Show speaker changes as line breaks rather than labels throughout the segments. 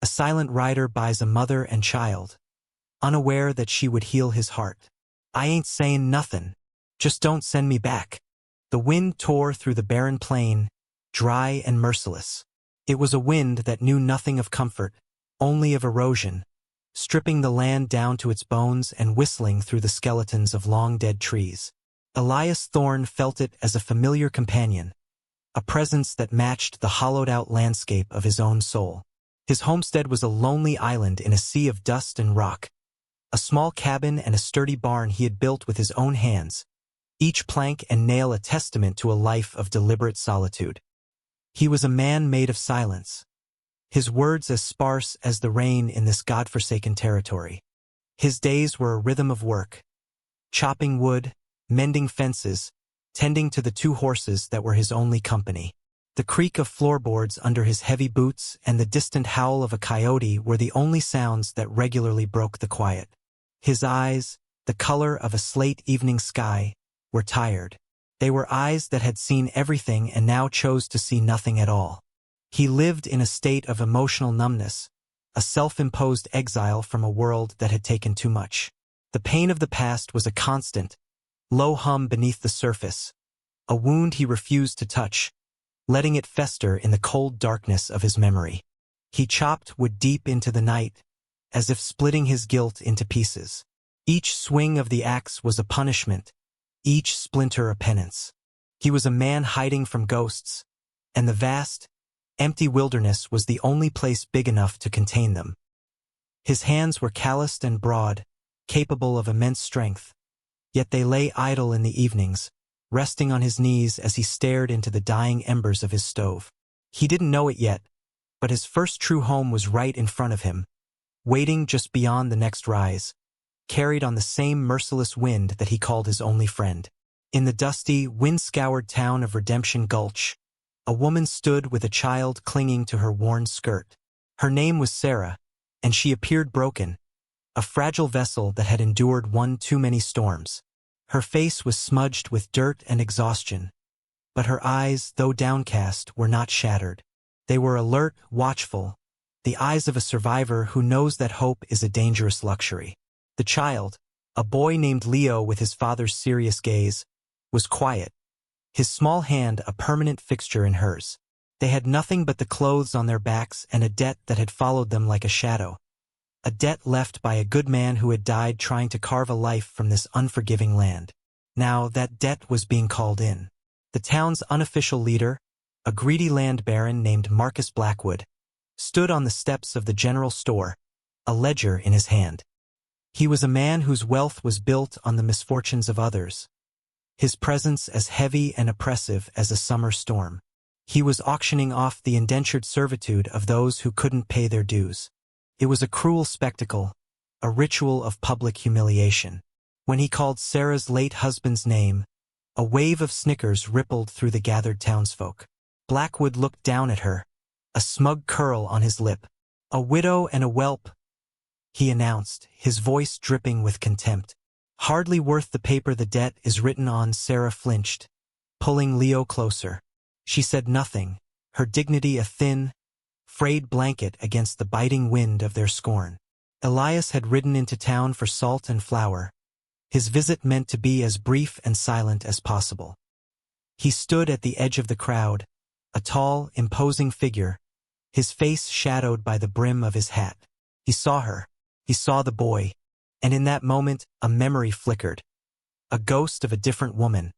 A silent rider buys a mother and child, unaware that she would heal his heart. I ain't saying nothin'. Just don't send me back. The wind tore through the barren plain, dry and merciless. It was a wind that knew nothing of comfort, only of erosion, stripping the land down to its bones and whistling through the skeletons of long-dead trees. Elias Thorne felt it as a familiar companion, a presence that matched the hollowed-out landscape of his own soul. His homestead was a lonely island in a sea of dust and rock, a small cabin and a sturdy barn he had built with his own hands, each plank and nail a testament to a life of deliberate solitude. He was a man made of silence, his words as sparse as the rain in this godforsaken territory. His days were a rhythm of work, chopping wood, mending fences, tending to the 2 horses that were his only company. The creak of floorboards under his heavy boots and the distant howl of a coyote were the only sounds that regularly broke the quiet. His eyes, the color of a slate evening sky, were tired. They were eyes that had seen everything and now chose to see nothing at all. He lived in a state of emotional numbness, a self-imposed exile from a world that had taken too much. The pain of the past was a constant, low hum beneath the surface, a wound he refused to touch, letting it fester in the cold darkness of his memory. He chopped wood deep into the night, as if splitting his guilt into pieces. Each swing of the axe was a punishment, each splinter a penance. He was a man hiding from ghosts, and the vast, empty wilderness was the only place big enough to contain them. His hands were calloused and broad, capable of immense strength, yet they lay idle in the evenings, resting on his knees as he stared into the dying embers of his stove. He didn't know it yet, but his first true home was right in front of him, waiting just beyond the next rise, carried on the same merciless wind that he called his only friend. In the dusty, wind-scoured town of Redemption Gulch, a woman stood with a child clinging to her worn skirt. Her name was Sarah, and she appeared broken, a fragile vessel that had endured one too many storms. Her face was smudged with dirt and exhaustion, but her eyes, though downcast, were not shattered. They were alert, watchful, the eyes of a survivor who knows that hope is a dangerous luxury. The child, a boy named Leo with his father's serious gaze, was quiet, his small hand a permanent fixture in hers. They had nothing but the clothes on their backs and a debt that had followed them like a shadow. A debt left by a good man who had died trying to carve a life from this unforgiving land. Now that debt was being called in. The town's unofficial leader, a greedy land baron named Marcus Blackwood, stood on the steps of the general store, a ledger in his hand. He was a man whose wealth was built on the misfortunes of others, his presence as heavy and oppressive as a summer storm. He was auctioning off the indentured servitude of those who couldn't pay their dues. It was a cruel spectacle, a ritual of public humiliation. When he called Sarah's late husband's name, a wave of snickers rippled through the gathered townsfolk. Blackwood looked down at her, a smug curl on his lip. "A widow and a whelp," he announced, his voice dripping with contempt. "Hardly worth the paper the debt is written on." Sarah flinched, pulling Leo closer. She said nothing, her dignity a thin, frayed blanket against the biting wind of their scorn. Elias had ridden into town for salt and flour, his visit meant to be as brief and silent as possible. He stood at the edge of the crowd, a tall, imposing figure, his face shadowed by the brim of his hat. He saw her, he saw the boy, and in that moment a memory flickered. A ghost of a different woman,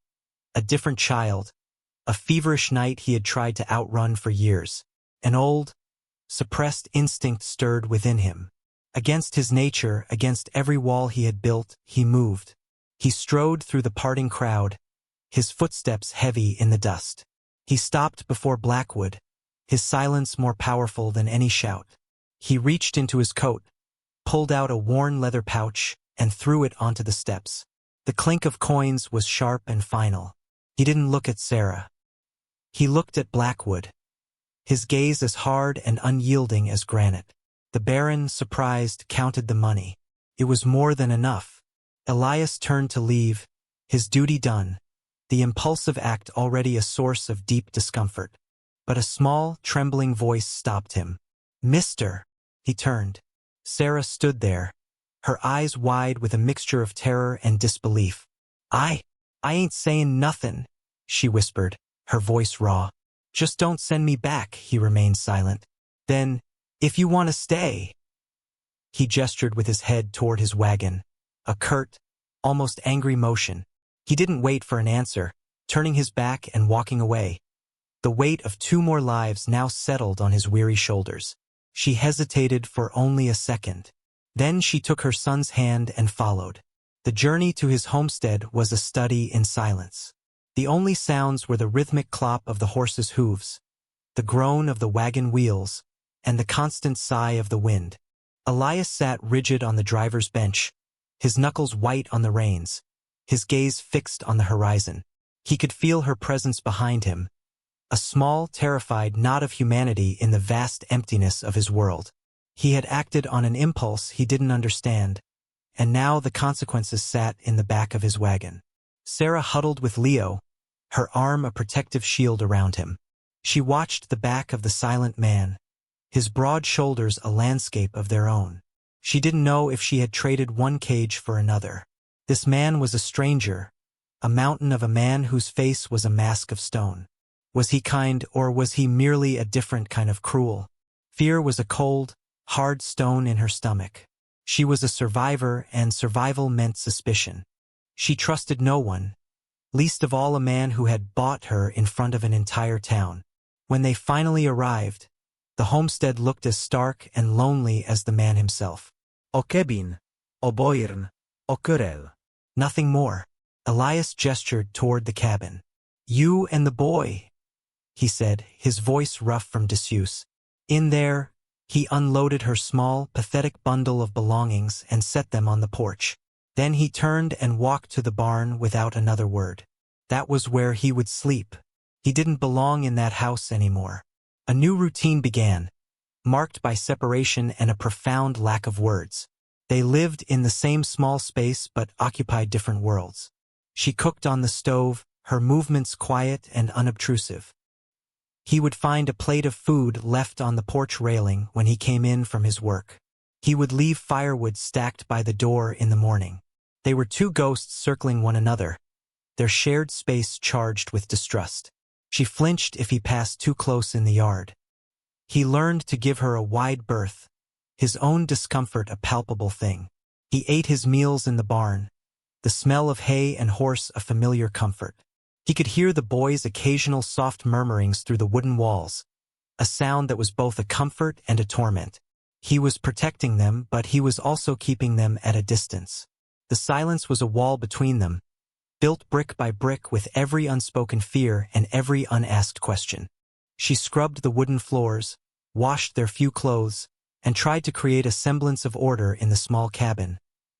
a different child, a feverish night he had tried to outrun for years. An old, suppressed instinct stirred within him. Against his nature, against every wall he had built, he moved. He strode through the parting crowd, his footsteps heavy in the dust. He stopped before Blackwood, his silence more powerful than any shout. He reached into his coat, pulled out a worn leather pouch, and threw it onto the steps. The clink of coins was sharp and final. He didn't look at Sarah. He looked at Blackwood, his gaze as hard and unyielding as granite. The baron, surprised, counted the money. It was more than enough. Elias turned to leave, his duty done, the impulsive act already a source of deep discomfort. But a small, trembling voice stopped him. "Mister," He turned. Sarah stood there, her eyes wide with a mixture of terror and disbelief. I ain't saying nothin', she whispered, her voice raw. Just don't send me back, he remained silent. Then, if you want to stay. He gestured with his head toward his wagon, a curt, almost angry motion. He didn't wait for an answer, turning his back and walking away. The weight of 2 more lives now settled on his weary shoulders. She hesitated for only a second. Then she took her son's hand and followed. The journey to his homestead was a study in silence. The only sounds were the rhythmic clop of the horse's hooves, the groan of the wagon wheels, and the constant sigh of the wind. Elias sat rigid on the driver's bench, his knuckles white on the reins, his gaze fixed on the horizon. He could feel her presence behind him, a small, terrified knot of humanity in the vast emptiness of his world. He had acted on an impulse he didn't understand, and now the consequences sat in the back of his wagon. Sarah huddled with Leo, her arm a protective shield around him. She watched the back of the silent man, his broad shoulders a landscape of their own. She didn't know if she had traded one cage for another. This man was a stranger, a mountain of a man whose face was a mask of stone. Was he kind, or was he merely a different kind of cruel? Fear was a cold, hard stone in her stomach. She was a survivor, and survival meant suspicion. She trusted no one, least of all a man who had bought her in front of an entire town. When they finally arrived, the homestead looked as stark and lonely as the man himself.
O Kebin, O Boirn, O Kurel.
Nothing more. Elias gestured toward the cabin. You and the boy, he said, his voice rough from disuse. In there, he unloaded her small, pathetic bundle of belongings and set them on the porch. Then he turned and walked to the barn without another word. That was where he would sleep. He didn't belong in that house anymore. A new routine began, marked by separation and a profound lack of words. They lived in the same small space but occupied different worlds. She cooked on the stove, her movements quiet and unobtrusive. He would find a plate of food left on the porch railing when he came in from his work. He would leave firewood stacked by the door in the morning. They were 2 ghosts circling one another, their shared space charged with distrust. She flinched if he passed too close in the yard. He learned to give her a wide berth, his own discomfort a palpable thing. He ate his meals in the barn, the smell of hay and horse a familiar comfort. He could hear the boys' occasional soft murmurings through the wooden walls, a sound that was both a comfort and a torment. He was protecting them, but he was also keeping them at a distance. The silence was a wall between them, built brick by brick with every unspoken fear and every unasked question. She scrubbed the wooden floors, washed their few clothes, and tried to create a semblance of order in the small cabin,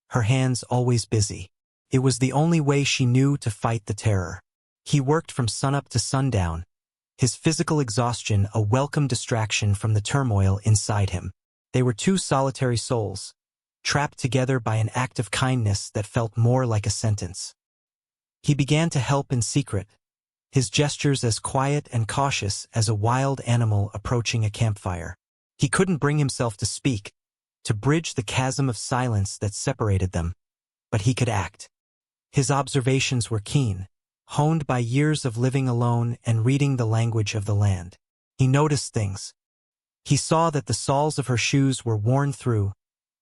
her hands always busy. It was the only way she knew to fight the terror. He worked from sunup to sundown, his physical exhaustion a welcome distraction from the turmoil inside him. They were 2 solitary souls, trapped together by an act of kindness that felt more like a sentence. He began to help in secret, his gestures as quiet and cautious as a wild animal approaching a campfire. He couldn't bring himself to speak, to bridge the chasm of silence that separated them, but he could act. His observations were keen, honed by years of living alone and reading the language of the land. He noticed things. He saw that the soles of her shoes were worn through,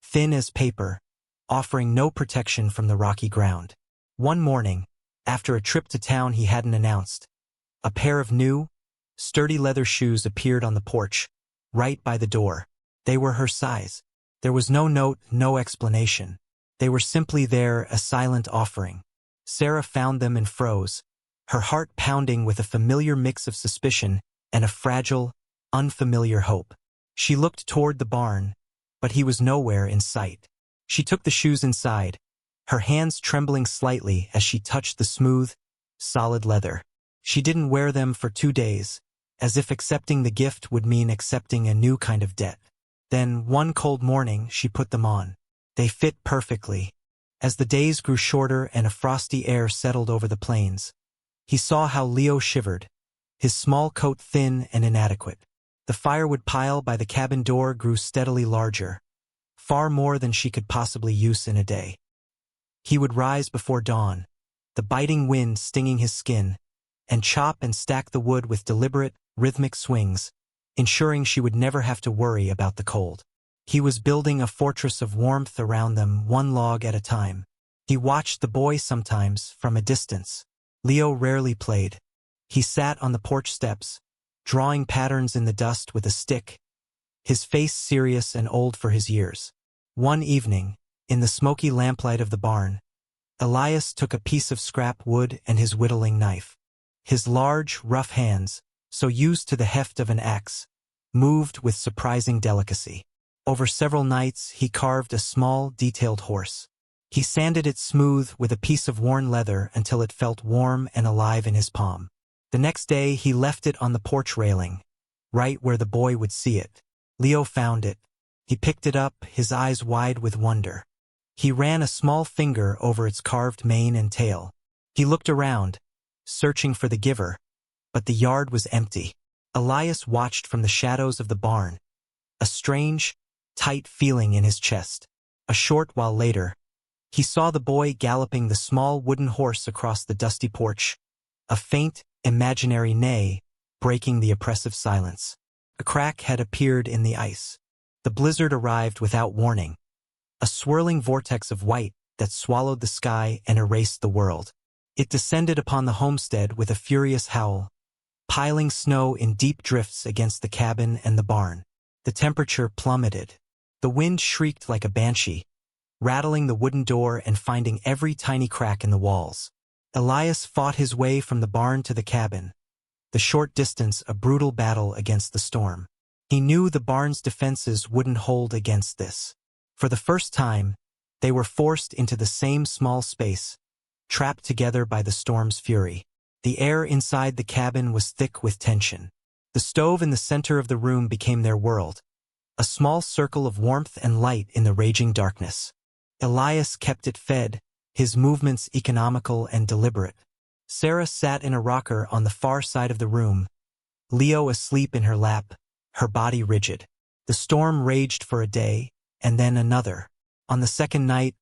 thin as paper, offering no protection from the rocky ground. One morning, after a trip to town he hadn't announced, a pair of new, sturdy leather shoes appeared on the porch, right by the door. They were her size. There was no note, no explanation. They were simply there, a silent offering. Sarah found them and froze, her heart pounding with a familiar mix of suspicion and a fragile, unfamiliar hope. She looked toward the barn, but he was nowhere in sight. She took the shoes inside, her hands trembling slightly as she touched the smooth, solid leather. She didn't wear them for 2 days, as if accepting the gift would mean accepting a new kind of debt. Then, one cold morning, she put them on. They fit perfectly. As the days grew shorter and a frosty air settled over the plains, he saw how Leo shivered, his small coat thin and inadequate. The firewood pile by the cabin door grew steadily larger, far more than she could possibly use in a day. He would rise before dawn, the biting wind stinging his skin, and chop and stack the wood with deliberate, rhythmic swings, ensuring she would never have to worry about the cold. He was building a fortress of warmth around them, one log at a time. He watched the boy sometimes from a distance. Leo rarely played. He sat on the porch steps, drawing patterns in the dust with a stick, his face serious and old for his years. One evening, in the smoky lamplight of the barn, Elias took a piece of scrap wood and his whittling knife. His large, rough hands, so used to the heft of an axe, moved with surprising delicacy. Over several nights, he carved a small, detailed horse. He sanded it smooth with a piece of worn leather until it felt warm and alive in his palm. The next day, he left it on the porch railing, right where the boy would see it. Leo found it. He picked it up, his eyes wide with wonder. He ran a small finger over its carved mane and tail. He looked around, searching for the giver, but the yard was empty. Elias watched from the shadows of the barn, a strange, tight feeling in his chest. A short while later, he saw the boy galloping the small wooden horse across the dusty porch, a faint, imaginary neigh breaking the oppressive silence. A crack had appeared in the ice. The blizzard arrived without warning, a swirling vortex of white that swallowed the sky and erased the world. It descended upon the homestead with a furious howl, piling snow in deep drifts against the cabin and the barn. The temperature plummeted. The wind shrieked like a banshee, rattling the wooden door and finding every tiny crack in the walls. Elias fought his way from the barn to the cabin, the short distance a brutal battle against the storm. He knew the barn's defenses wouldn't hold against this. For the first time, they were forced into the same small space, trapped together by the storm's fury. The air inside the cabin was thick with tension. The stove in the center of the room became their world, a small circle of warmth and light in the raging darkness. Elias kept it fed, his movements economical and deliberate. Sarah sat in a rocker on the far side of the room, Leo asleep in her lap, her body rigid. The storm raged for a day, and then another. On the second night,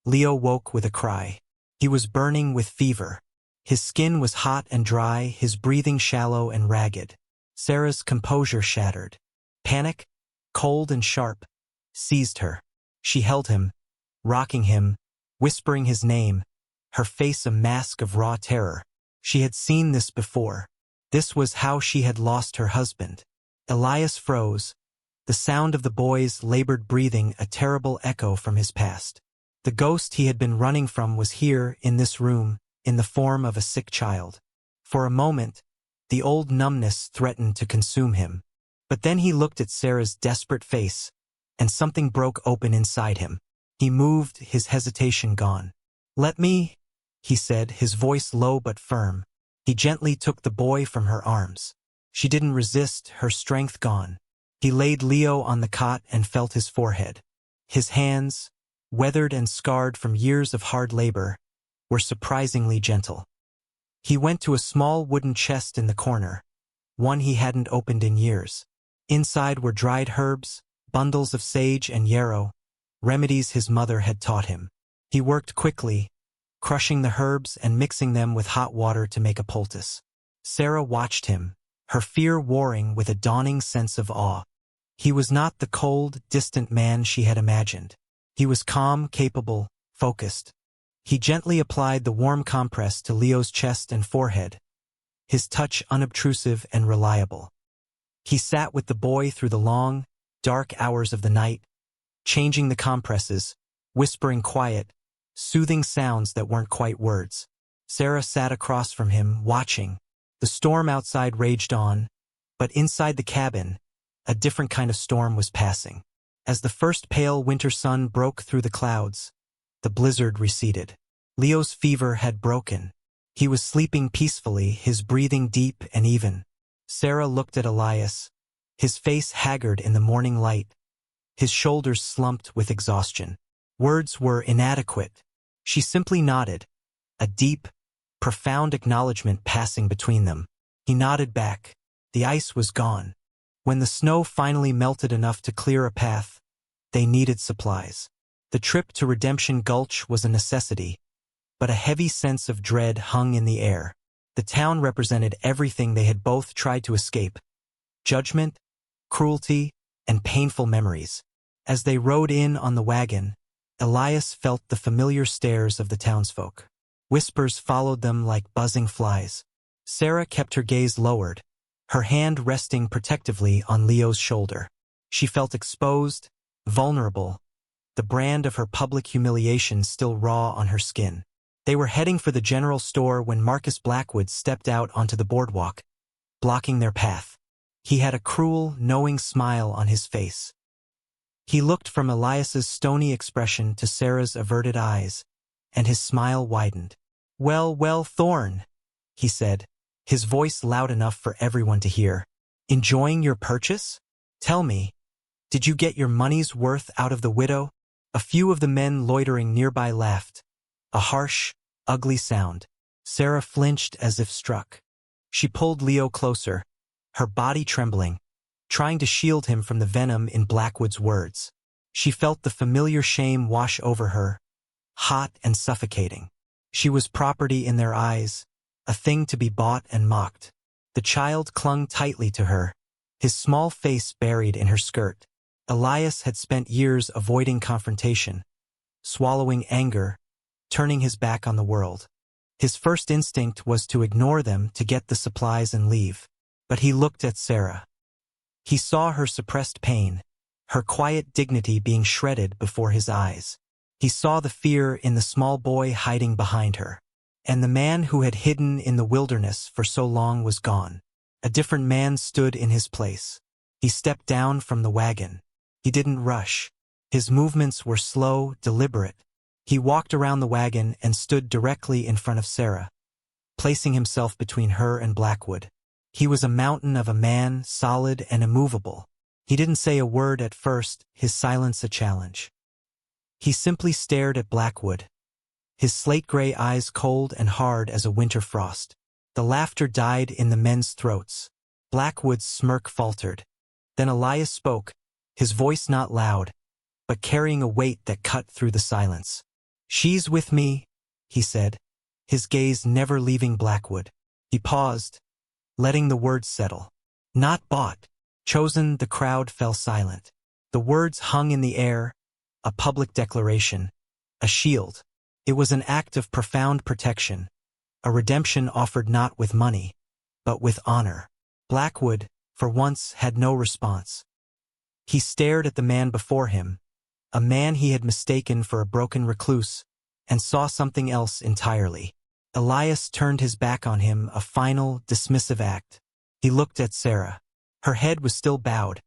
Leo woke with a cry. He was burning with fever. His skin was hot and dry, his breathing shallow and ragged. Sarah's composure shattered. Panic, cold and sharp, seized her. She held him, rocking him, whispering his name, her face a mask of raw terror. She had seen this before. This was how she had lost her husband. Elias froze, the sound of the boy's labored breathing a terrible echo from his past. The ghost he had been running from was here, in this room, in the form of a sick child. For a moment, the old numbness threatened to consume him. But then he looked at Sarah's desperate face, and something broke open inside him. He moved, his hesitation gone. "Let me," he said, his voice low but firm. He gently took the boy from her arms. She didn't resist, her strength gone. He laid Leo on the cot and felt his forehead. His hands, weathered and scarred from years of hard labor, were surprisingly gentle. He went to a small wooden chest in the corner, one he hadn't opened in years. Inside were dried herbs, bundles of sage and yarrow, remedies his mother had taught him. He worked quickly, crushing the herbs and mixing them with hot water to make a poultice. Sarah watched him, her fear warring with a dawning sense of awe. He was not the cold, distant man she had imagined. He was calm, capable, focused. He gently applied the warm compress to Leo's chest and forehead, his touch unobtrusive and reliable. He sat with the boy through the long, dark hours of the night, changing the compresses, whispering quiet, soothing sounds that weren't quite words. Sarah sat across from him, watching. The storm outside raged on, but inside the cabin, a different kind of storm was passing. As the first pale winter sun broke through the clouds, the blizzard receded. Leo's fever had broken. He was sleeping peacefully, his breathing deep and even. Sarah looked at Elias, his face haggard in the morning light, his shoulders slumped with exhaustion. Words were inadequate. She simply nodded, a deep, profound acknowledgement passing between them. He nodded back. The ice was gone. When the snow finally melted enough to clear a path, they needed supplies. The trip to Redemption Gulch was a necessity, but a heavy sense of dread hung in the air. The town represented everything they had both tried to escape: judgment, cruelty, and painful memories. As they rode in on the wagon, Elias felt the familiar stares of the townsfolk. Whispers followed them like buzzing flies. Sarah kept her gaze lowered, her hand resting protectively on Leo's shoulder. She felt exposed, vulnerable, the brand of her public humiliation still raw on her skin. They were heading for the general store when Marcus Blackwood stepped out onto the boardwalk, blocking their path. He had a cruel, knowing smile on his face. He looked from Elias's stony expression to Sarah's averted eyes, and his smile widened. "Well, well, Thorne," he said, his voice loud enough for everyone to hear. "Enjoying your purchase? Tell me, did you get your money's worth out of the widow?" A few of the men loitering nearby laughed, a harsh, ugly sound. Sarah flinched as if struck. She pulled Leo closer, her body trembling, trying to shield him from the venom in Blackwood's words. She felt the familiar shame wash over her, hot and suffocating. She was property in their eyes, a thing to be bought and mocked. The child clung tightly to her, his small face buried in her skirt. Elias had spent years avoiding confrontation, swallowing anger, turning his back on the world. His first instinct was to ignore them, to get the supplies and leave. But he looked at Sarah. He saw her suppressed pain, her quiet dignity being shredded before his eyes. He saw the fear in the small boy hiding behind her. And the man who had hidden in the wilderness for so long was gone. A different man stood in his place. He stepped down from the wagon. He didn't rush. His movements were slow, deliberate. He walked around the wagon and stood directly in front of Sarah, placing himself between her and Blackwood. He was a mountain of a man, solid and immovable. He didn't say a word at first, his silence a challenge. He simply stared at Blackwood, his slate-gray eyes cold and hard as a winter frost. The laughter died in the men's throats. Blackwood's smirk faltered. Then Elias spoke, his voice not loud, but carrying a weight that cut through the silence. "She's with me," he said, his gaze never leaving Blackwood. He paused, letting the words settle. "Not bought, chosen." The crowd fell silent. The words hung in the air, a public declaration, a shield. It was an act of profound protection, a redemption offered not with money, but with honor. Blackwood, for once, had no response. He stared at the man before him, a man he had mistaken for a broken recluse, and saw something else entirely. Elias turned his back on him, a final, dismissive act. He looked at Sarah. Her head was still bowed,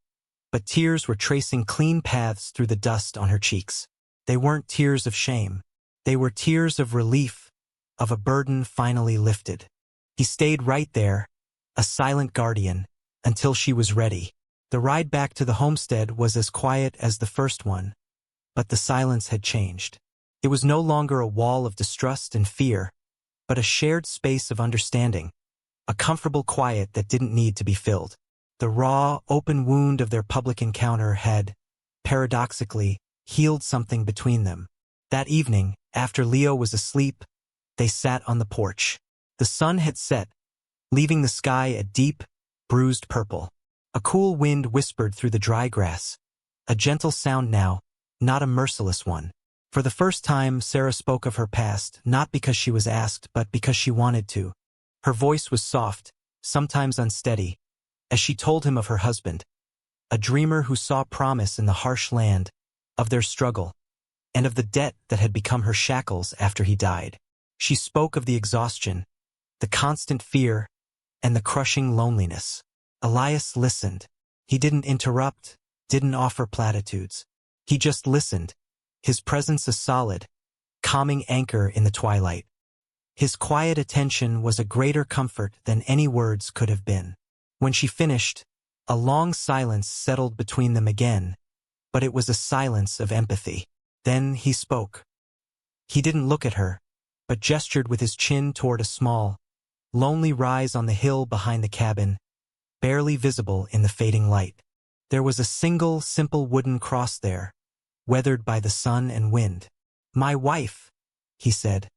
but tears were tracing clean paths through the dust on her cheeks. They weren't tears of shame. They were tears of relief, of a burden finally lifted. He stayed right there, a silent guardian, until she was ready. The ride back to the homestead was as quiet as the first one, but the silence had changed. It was no longer a wall of distrust and fear, but a shared space of understanding, a comfortable quiet that didn't need to be filled. The raw, open wound of their public encounter had, paradoxically, healed something between them. That evening, after Leo was asleep, they sat on the porch. The sun had set, leaving the sky a deep, bruised purple. A cool wind whispered through the dry grass, a gentle sound now, not a merciless one. For the first time, Sarah spoke of her past, not because she was asked, but because she wanted to. Her voice was soft, sometimes unsteady, as she told him of her husband, a dreamer who saw promise in the harsh land, of their struggle, and of the debt that had become her shackles after he died. She spoke of the exhaustion, the constant fear, and the crushing loneliness. Elias listened. He didn't interrupt, didn't offer platitudes. He just listened, his presence a solid, calming anchor in the twilight. His quiet attention was a greater comfort than any words could have been. When she finished, a long silence settled between them again, but it was a silence of empathy. Then he spoke. He didn't look at her, but gestured with his chin toward a small, lonely rise on the hill behind the cabin, barely visible in the fading light. There was a single, simple wooden cross there, weathered by the sun and wind. "My wife," he said,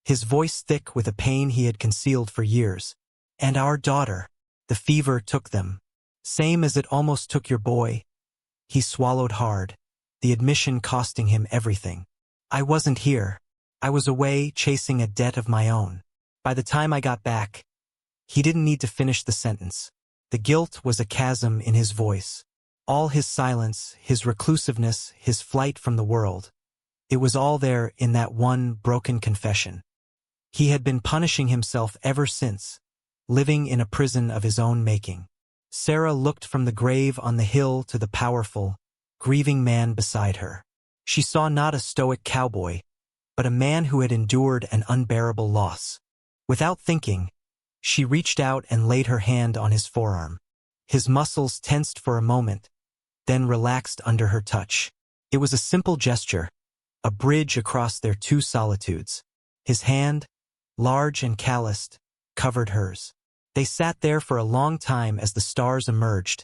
his voice thick with a pain he had concealed for years. "And our daughter. The fever took them. Same as it almost took your boy." He swallowed hard, the admission costing him everything. "I wasn't here. I was away chasing a debt of my own. By the time I got back—" He didn't need to finish the sentence. The guilt was a chasm in his voice. All his silence, his reclusiveness, his flight from the world. It was all there in that one broken confession. He had been punishing himself ever since, living in a prison of his own making. Sarah looked from the grave on the hill to the powerful, grieving man beside her. She saw not a stoic cowboy, but a man who had endured an unbearable loss. Without thinking, she reached out and laid her hand on his forearm. His muscles tensed for a moment, then relaxed under her touch. It was a simple gesture, a bridge across their two solitudes. His hand, large and calloused, covered hers. They sat there for a long time as the stars emerged,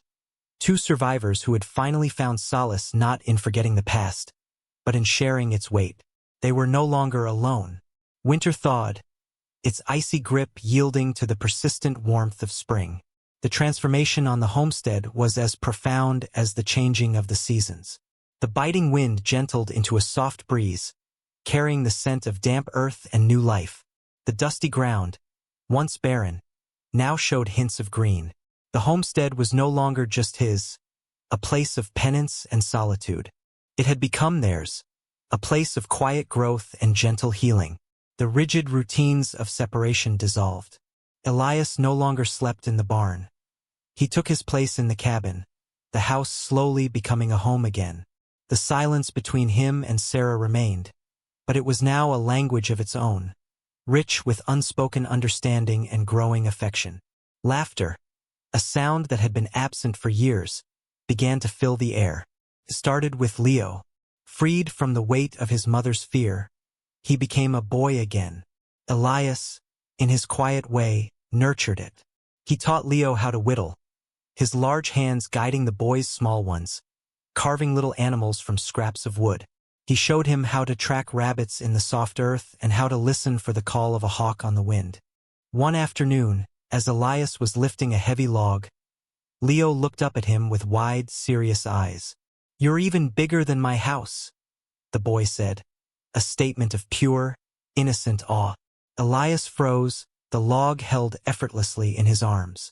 two survivors who had finally found solace not in forgetting the past, but in sharing its weight. They were no longer alone. Winter thawed, its icy grip yielding to the persistent warmth of spring. The transformation on the homestead was as profound as the changing of the seasons. The biting wind gentled into a soft breeze, carrying the scent of damp earth and new life. The dusty ground, once barren, now showed hints of green. The homestead was no longer just his, a place of penance and solitude. It had become theirs, a place of quiet growth and gentle healing. The rigid routines of separation dissolved. Elias no longer slept in the barn. He took his place in the cabin, the house slowly becoming a home again. The silence between him and Sarah remained, but it was now a language of its own, rich with unspoken understanding and growing affection. Laughter, a sound that had been absent for years, began to fill the air. It started with Leo. Freed from the weight of his mother's fear, he became a boy again. Elias, in his quiet way, nurtured it. He taught Leo how to whittle, his large hands guiding the boy's small ones, carving little animals from scraps of wood. He showed him how to track rabbits in the soft earth and how to listen for the call of a hawk on the wind. One afternoon, as Elias was lifting a heavy log, Leo looked up at him with wide, serious eyes. "You're even bigger than my house," the boy said, a statement of pure, innocent awe. Elias froze, the log held effortlessly in his arms.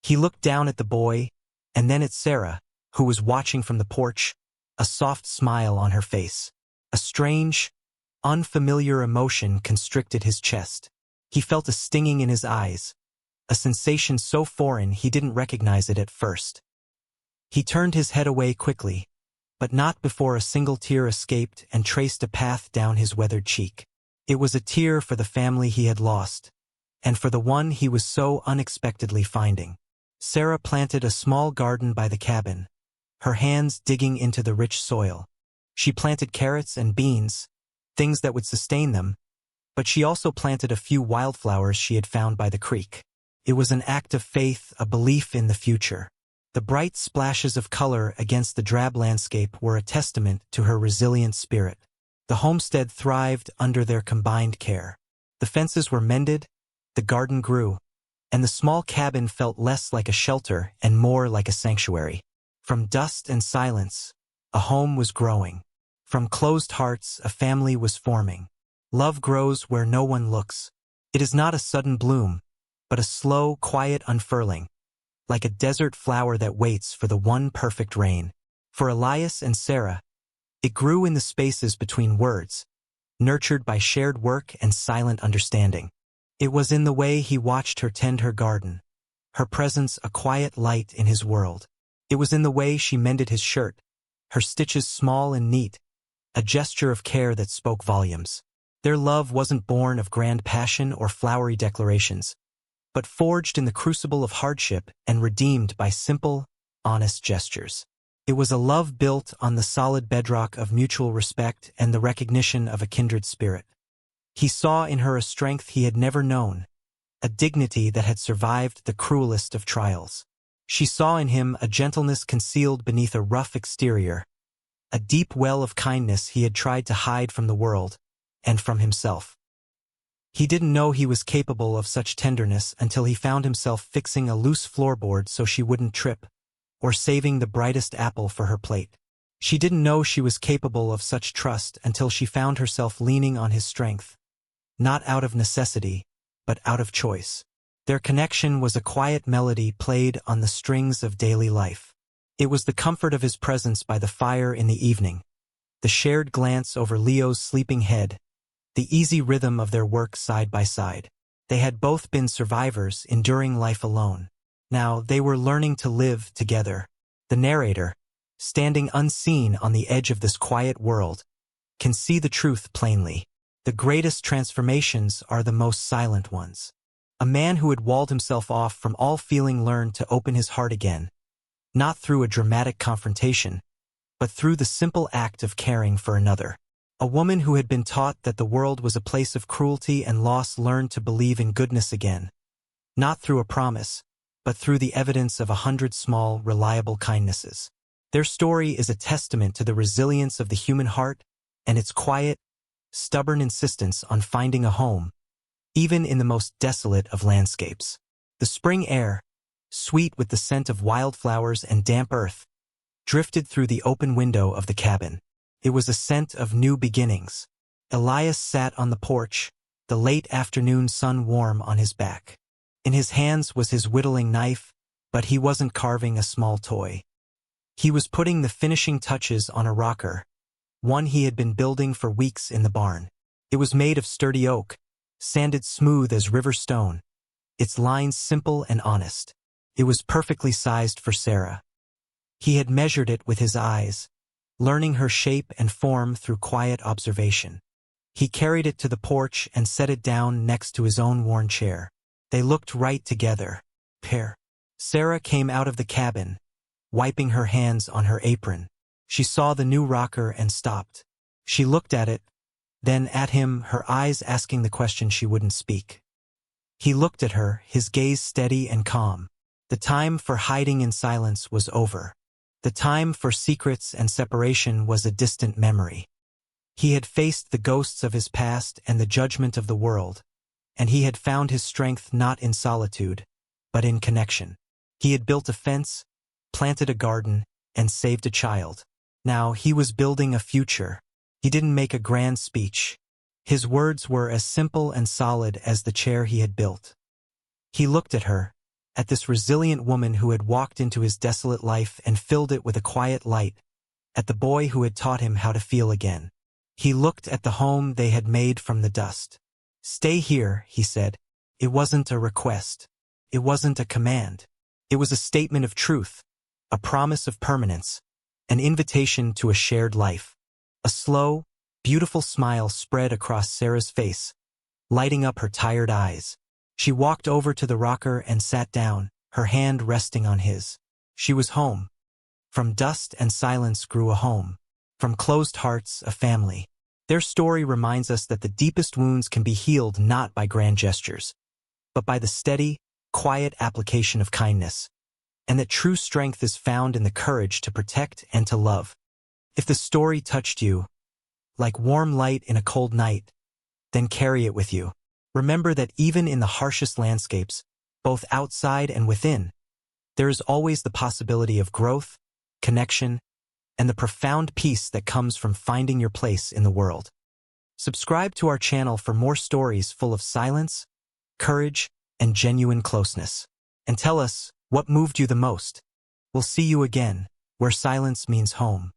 He looked down at the boy, and then at Sarah, who was watching from the porch, a soft smile on her face. A strange, unfamiliar emotion constricted his chest. He felt a stinging in his eyes, a sensation so foreign he didn't recognize it at first. He turned his head away quickly, but not before a single tear escaped and traced a path down his weathered cheek. It was a tear for the family he had lost, and for the one he was so unexpectedly finding. Sarah planted a small garden by the cabin, her hands digging into the rich soil. She planted carrots and beans, things that would sustain them, but she also planted a few wildflowers she had found by the creek. It was an act of faith, a belief in the future. The bright splashes of color against the drab landscape were a testament to her resilient spirit. The homestead thrived under their combined care. The fences were mended, the garden grew, and the small cabin felt less like a shelter and more like a sanctuary. From dust and silence, a home was growing. From closed hearts, a family was forming. Love grows where no one looks. It is not a sudden bloom, but a slow, quiet unfurling, like a desert flower that waits for the one perfect rain. For Elias and Sarah, it grew in the spaces between words, nurtured by shared work and silent understanding. It was in the way he watched her tend her garden, her presence a quiet light in his world. It was in the way she mended his shirt, her stitches small and neat, a gesture of care that spoke volumes. Their love wasn't born of grand passion or flowery declarations, but forged in the crucible of hardship and redeemed by simple, honest gestures. It was a love built on the solid bedrock of mutual respect and the recognition of a kindred spirit. He saw in her a strength he had never known, a dignity that had survived the cruelest of trials. She saw in him a gentleness concealed beneath a rough exterior, a deep well of kindness he had tried to hide from the world and from himself. He didn't know he was capable of such tenderness until he found himself fixing a loose floorboard so she wouldn't trip, or saving the brightest apple for her plate. She didn't know she was capable of such trust until she found herself leaning on his strength, not out of necessity, but out of choice. Their connection was a quiet melody played on the strings of daily life. It was the comfort of his presence by the fire in the evening, the shared glance over Leo's sleeping head, the easy rhythm of their work side by side. They had both been survivors enduring life alone. Now they were learning to live together. The narrator, standing unseen on the edge of this quiet world, can see the truth plainly. The greatest transformations are the most silent ones. A man who had walled himself off from all feeling learned to open his heart again, not through a dramatic confrontation, but through the simple act of caring for another. A woman who had been taught that the world was a place of cruelty and loss learned to believe in goodness again, not through a promise, but through the evidence of 100 small, reliable kindnesses. Their story is a testament to the resilience of the human heart and its quiet, stubborn insistence on finding a home, even in the most desolate of landscapes. The spring air, sweet with the scent of wildflowers and damp earth, drifted through the open window of the cabin. It was a scent of new beginnings. Elias sat on the porch, the late afternoon sun warm on his back. In his hands was his whittling knife, but he wasn't carving a small toy. He was putting the finishing touches on a rocker, one he had been building for weeks in the barn. It was made of sturdy oak, sanded smooth as river stone, its lines simple and honest. It was perfectly sized for Sarah. He had measured it with his eyes, learning her shape and form through quiet observation. He carried it to the porch and set it down next to his own worn chair. They looked right together. Pair. Sarah came out of the cabin, wiping her hands on her apron. She saw the new rocker and stopped. She looked at it, then at him, her eyes asking the question she wouldn't speak. He looked at her, his gaze steady and calm. The time for hiding in silence was over. The time for secrets and separation was a distant memory. He had faced the ghosts of his past and the judgment of the world, and he had found his strength not in solitude, but in connection. He had built a fence, planted a garden, and saved a child. Now he was building a future. He didn't make a grand speech. His words were as simple and solid as the chair he had built. He looked at her, at this resilient woman who had walked into his desolate life and filled it with a quiet light, at the boy who had taught him how to feel again. He looked at the home they had made from the dust. "Stay here," he said. It wasn't a request. It wasn't a command. It was a statement of truth, a promise of permanence, an invitation to a shared life. A slow, beautiful smile spread across Sarah's face, lighting up her tired eyes. She walked over to the rocker and sat down, her hand resting on his. She was home. From dust and silence grew a home. From closed hearts, a family. Their story reminds us that the deepest wounds can be healed not by grand gestures, but by the steady, quiet application of kindness, and that true strength is found in the courage to protect and to love. If the story touched you, like warm light in a cold night, then carry it with you. Remember that even in the harshest landscapes, both outside and within, there is always the possibility of growth, connection, and the profound peace that comes from finding your place in the world. Subscribe to our channel for more stories full of silence, courage, and genuine closeness. And tell us what moved you the most. We'll see you again, where silence means home.